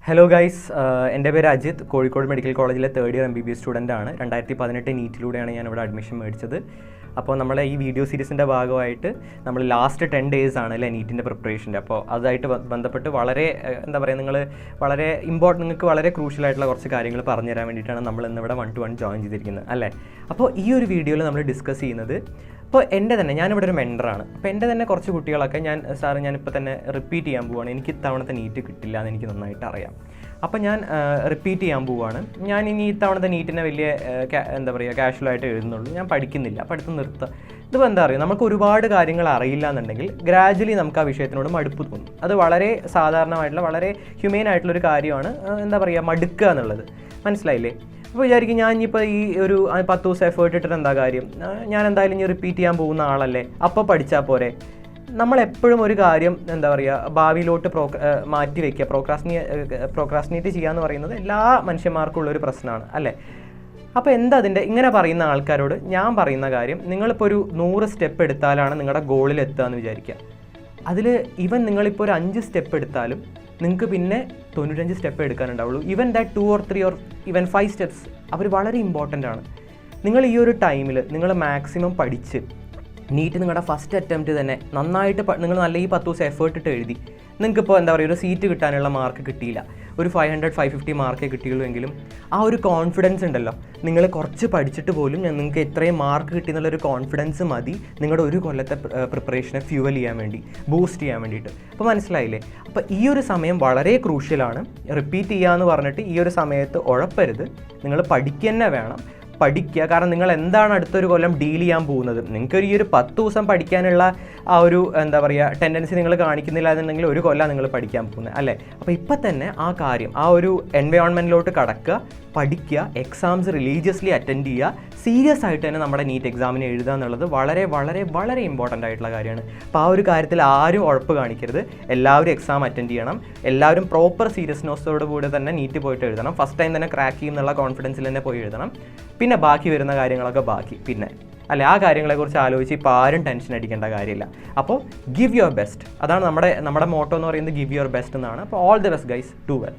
Hello guys, എൻ്റെ പേര് Ajith. Kozhikode medical കോളേജിലെ തേർഡ് ഇയർ MBBS സ്റ്റുഡൻ്റ് ആണ്. 2018 നീറ്റിലൂടെയാണ് ഞാൻ ഇവിടെ അഡ്മിഷൻ മേടിച്ചത്. അപ്പോൾ നമ്മളെ ഈ വീഡിയോ സീരീസിൻ്റെ ഭാഗമായിട്ട് നമ്മൾ ലാസ്റ്റ് 10 days ആണ് അല്ലേ നീറ്റിൻ്റെ പ്രിപ്പറേഷൻ്റെ. അപ്പോൾ അതുമായിട്ട് ബന്ധപ്പെട്ട് വളരെ എന്താ പറയുക, നിങ്ങൾക്ക് വളരെ ക്രൂഷ്യലായിട്ടുള്ള കുറച്ച് കാര്യങ്ങൾ പറഞ്ഞു തരാൻ വേണ്ടിയിട്ടാണ് നമ്മൾ ഇന്നിവിടെ 1-to-1 ജോയിൻ ചെയ്തിരിക്കുന്നത് അല്ലേ. അപ്പോൾ ഈ ഒരു വീഡിയോയിൽ നമ്മൾ ഡിസ്കസ് ചെയ്യുന്നത്, ഇപ്പോൾ എൻ്റെ തന്നെ ഞാനിവിടെ ഒരു മെൻറ്ററാണ്. അപ്പോൾ എൻ്റെ തന്നെ കുറച്ച് കുട്ടികളൊക്കെ ഞാനിപ്പോൾ തന്നെ റിപ്പീറ്റ് ചെയ്യാൻ പോവുകയാണ്. എനിക്ക് ഇത്തവണത്തെ നീറ്റ് കിട്ടില്ല എന്ന് എനിക്ക് നന്നായിട്ട് അറിയാം. അപ്പോൾ ഞാൻ റിപ്പീറ്റ് ചെയ്യാൻ പോവുകയാണ്. ഞാൻ ഇനി ഇത്തവണത്തെ നീറ്റിനെ വലിയ കാഷ്വലായിട്ട് എഴുതുന്നുള്ളൂ. ഞാൻ പഠിക്കുന്നില്ല, പഠിത്തം നിർത്തുക. ഇതിപ്പോൾ എന്താ പറയുക, നമുക്ക് ഒരുപാട് കാര്യങ്ങൾ അറിയില്ല എന്നുണ്ടെങ്കിൽ ഗ്രാജുവലി നമുക്ക് ആ വിഷയത്തിനോട് മടുപ്പ് തോന്നും. അത് വളരെ സാധാരണമായിട്ടുള്ള വളരെ ഹ്യൂമെയിൻ ആയിട്ടുള്ളൊരു കാര്യമാണ്. മടുക്കുക എന്നുള്ളത്. മനസ്സിലായില്ലേ? അപ്പോൾ വിചാരിക്കും ഞാൻ ഇനിയിപ്പോൾ ഈ ഒരു 10 ദിവസം എഫേർട്ട് ഇട്ടിട്ട് എന്താ കാര്യം, ഞാൻ എന്തായാലും ഇനി റിപ്പീറ്റ് ചെയ്യാൻ പോകുന്ന ആളല്ലേ, അപ്പോൾ പഠിച്ചാൽ പോരെ. നമ്മളെപ്പോഴും ഒരു കാര്യം ഭാവിയിലോട്ട് മാറ്റി വയ്ക്കുക, പ്രോക്രാസ്റ്റിനേറ്റ് ചെയ്യുക എന്ന് പറയുന്നത് എല്ലാ മനുഷ്യന്മാർക്കുള്ളൊരു പ്രശ്നമാണ് അല്ലേ. അപ്പോൾ എന്താ അതിൻ്റെ ഇങ്ങനെ പറയുന്ന ആൾക്കാരോട് ഞാൻ പറയുന്ന കാര്യം, നിങ്ങളിപ്പോൾ ഒരു 100 സ്റ്റെപ്പ് എടുത്താലാണ് നിങ്ങളുടെ ഗോളിൽ എത്തുക എന്ന് വിചാരിക്കുക. അതിൽ നിങ്ങളിപ്പോൾ ഒരു 5 സ്റ്റെപ്പ് എടുത്താലും നിങ്ങൾക്ക് പിന്നെ 95 സ്റ്റെപ്പ് എടുക്കാനുണ്ടാവുള്ളൂ. Even that 2 or 3 or even 5 steps അവർ വളരെ ഇമ്പോർട്ടൻ്റ് ആണ്. നിങ്ങൾ ഈ ഒരു ടൈമിൽ നിങ്ങൾ മാക്സിമം പഠിച്ച് നീറ്റ് നിങ്ങളുടെ ഫസ്റ്റ് അറ്റംപ്റ്റ് തന്നെ നന്നായിട്ട് നിങ്ങൾ നല്ല ഈ 10 ദിവസം എഫേർട്ട് ഇട്ട് എഴുതി. നിങ്ങൾക്കിപ്പോൾ ഒരു സീറ്റ് കിട്ടാനുള്ള മാർക്ക് കിട്ടിയില്ല, ഒരു 500-550 മാർക്കേ കിട്ടിയുള്ളൂ എങ്കിലും ആ ഒരു കോൺഫിഡൻസ് ഉണ്ടല്ലോ, നിങ്ങൾ കുറച്ച് പഠിച്ചിട്ട് പോലും നിങ്ങൾക്ക് എത്രയും മാർക്ക് കിട്ടി എന്നുള്ളൊരു കോൺഫിഡൻസ് മതി നിങ്ങളുടെ ഒരു കൊല്ലത്തെ പ്രിപ്പറേഷനെ ഫ്യൂവൽ ചെയ്യാൻ വേണ്ടി, ബൂസ്റ്റ് ചെയ്യാൻ വേണ്ടിയിട്ട്. അപ്പോൾ മനസ്സിലായില്ലേ? അപ്പോൾ ഈ ഒരു സമയം വളരെ ക്രൂഷ്യലാണ്. റിപ്പീറ്റ് ചെയ്യുക എന്ന് പറഞ്ഞിട്ട് ഈ ഒരു സമയത്ത് ഉഴപ്പരുത്. നിങ്ങൾ പഠിക്കുക തന്നെ വേണം, പഠിക്കുക. കാരണം നിങ്ങൾ എന്താണ് അടുത്തൊരു കൊല്ലം ഡീൽ ചെയ്യാൻ പോകുന്നത്. നിങ്ങൾക്കൊരു ഈ ഒരു 10 ദിവസം പഠിക്കാനുള്ള ആ ഒരു ടെൻഡൻസി നിങ്ങൾ കാണിക്കുന്നില്ല എന്നുണ്ടെങ്കിൽ ഒരു കൊല്ലം നിങ്ങൾ പഠിക്കാൻ പോകുന്നത് അല്ലേ. അപ്പോൾ ഇപ്പം തന്നെ ആ കാര്യം, ആ ഒരു എൻവയോൺമെൻറ്റിലോട്ട് കടക്കുക, പഠിക്കുക, എക്സാംസ് റിലീജിയസ്ലി അറ്റൻഡ് ചെയ്യുക, സീരിയസ് ആയിട്ട് തന്നെ നമ്മുടെ നീറ്റ് എക്സാമിന് എഴുതുക എന്നുള്ളത് വളരെ വളരെ വളരെ ഇമ്പോർട്ടൻ്റ് ആയിട്ടുള്ള കാര്യമാണ്. അപ്പോൾ ആ ഒരു കാര്യത്തിൽ ആരും ഉഴപ്പ് കാണിക്കരുത്. എല്ലാവരും എക്സാം അറ്റൻഡ് ചെയ്യണം. എല്ലാവരും പ്രോപ്പർ സീരിയസ്നെസ്സോട് കൂടി തന്നെ നീറ്റ് പോയിട്ട് എഴുതണം. ഫസ്റ്റ് ടൈം തന്നെ ക്രാക്ക് ചെയ്യും എന്നുള്ള കോൺഫിഡൻസിൽ തന്നെ പോയി എഴുതണം. പിന്നെ ബാക്കി വരുന്ന കാര്യങ്ങളൊക്കെ പിന്നെ അല്ലെ, ആ കാര്യങ്ങളെക്കുറിച്ച് ആലോചിച്ച് ഇപ്പോൾ ആരും ടെൻഷൻ അടിക്കേണ്ട കാര്യമില്ല. അപ്പോൾ ഗിവ് യുവർ ബെസ്റ്റ്. അതാണ് നമ്മുടെ മോട്ടോ എന്ന് പറയുന്നത്, ഗിവ് യുവർ ബെസ്റ്റ് എന്നാണ്. അപ്പോൾ all the best guys, do well.